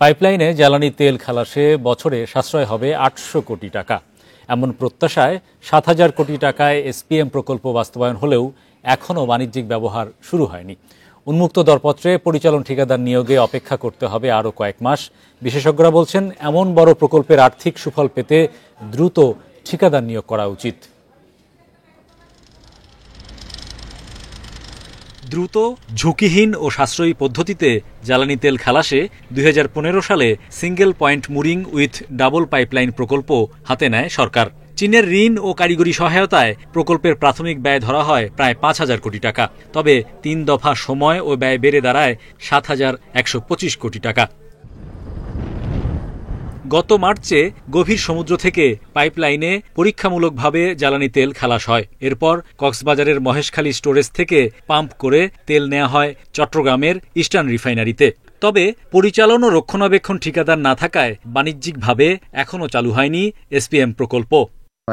পাইপলাইনে জ্বালানি তেল খালাসে বছরে সাশ্রয় হবে ৮০০ কোটি টাকা। এমন প্রত্যাশায় ৭,০০০ কোটি টাকায় এসপিএম প্রকল্প বাস্তবায়ন হলেও এখনও বাণিজ্যিক ব্যবহার শুরু হয়নি। উন্মুক্ত দরপত্রে পরিচালন ঠিকাদার নিয়োগে অপেক্ষা করতে হবে আরও কয়েক মাস। বিশেষজ্ঞরা বলছেন, এমন বড় প্রকল্পের আর্থিক সুফল পেতে দ্রুত ঠিকাদার নিয়োগ করা উচিত। দ্রুত, ঝুঁকিহীন ও সাশ্রয়ী পদ্ধতিতে জ্বালানি তেল খালাসে ২০১৫ সালে single point mooring with double pipeline প্রকল্প হাতে নেয় সরকার। চীনের ঋণ ও কারিগরি সহায়তায় প্রকল্পের প্রাথমিক ব্যয় ধরা হয় প্রায় ৫,০০০ কোটি টাকা। তবে ৩ দফা সময় ও ব্যয় বেড়ে দাঁড়ায় ৭,১২৫ কোটি টাকা। গত মার্চে গভীর সমুদ্র থেকে পাইপলাইনে পরীক্ষামূলকভাবে জ্বালানি তেল খালাস হয়। এরপর কক্সবাজারের মহেশখালী স্টোরেজ থেকে পাম্প করে তেল নেওয়া হয় চট্টগ্রামের ইস্টার্ন রিফাইনারিতে। তবে পরিচালন ও রক্ষণাবেক্ষণ ঠিকাদার না থাকায় বাণিজ্যিকভাবে এখনও চালু হয়নি এসপিএম প্রকল্প।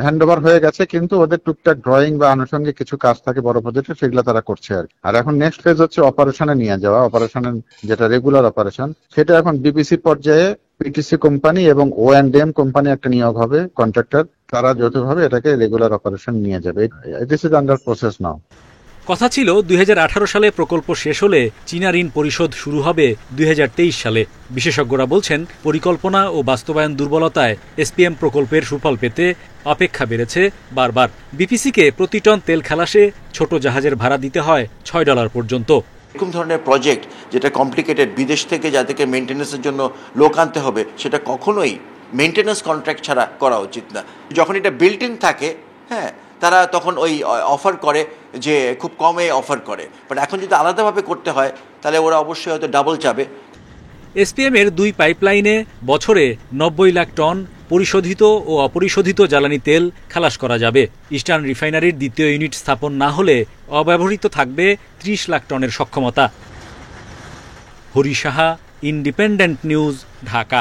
হ্যান্ডওভার হয়ে গেছে, কিন্তু ওদের টুকটাক ড্রয়িং বা আনুষঙ্গিক কিছু কাজ থাকে বড় প্রজেক্টে, সেগুলো তারা করছে আর এখন নেক্সট ফেজ হচ্ছে অপারেশনে নিয়ে যাওয়া। অপারেশনের যেটা রেগুলার অপারেশন, সেটা এখন বিপিসি পর্যায়ে পিটিসি কোম্পানি এবং O&M কোম্পানি একটা নিয়োগ হবে, কন্ট্রাক্টর, তারা যৌথভাবে এটাকে রেগুলার অপারেশন নিয়ে যাবে। দিস ইজ আন্ডার প্রসেস নাও। কথা ছিল ২০১৮ সালে প্রকল্প শেষ হলে চীনা ঋণ পরিশোধ শুরু হবে ২০২৩ সালে। বিশেষজ্ঞরা বলছেন, পরিকল্পনা ও বাস্তবায়ন দুর্বলতায় এসপিএম প্রকল্পের সুফল পেতে অপেক্ষা বেড়েছে বারবার। বিপিসিকে প্রতি টন তেল খালাসে ছোট জাহাজের ভাড়া দিতে হয় $৬ পর্যন্ত। এরকম ধরনের প্রজেক্ট যেটা কমপ্লিকেটেড, বিদেশ থেকে যাদেরকে মেনটেন্যান্সের জন্য লোক আনতে হবে, সেটা কখনোই মেনটেন্যান্স কন্ট্রাক্ট ছাড়া করা উচিত না। যখন এটা বিল্ট ইন থাকে, হ্যাঁ, তারা তখন ওই অফার করে যে খুব কমে অফার করে, বাট এখন যদি আলাদাভাবে করতে হয় তাহলে ওরা অবশ্যই হয়তো ডাবল চাবে। এসপিএম এর 2 পাইপলাইনে বছরে ৯০ লাখ টন পরিশোধিত ও অপরিশোধিত জ্বালানি তেল খালাস করা যাবে। ইস্টার্ন রিফাইনারির দ্বিতীয় ইউনিট স্থাপন না হলে অব্যবহৃত থাকবে ৩০ লাখ টনের সক্ষমতা। Hari Saha, independent news, Dhaka.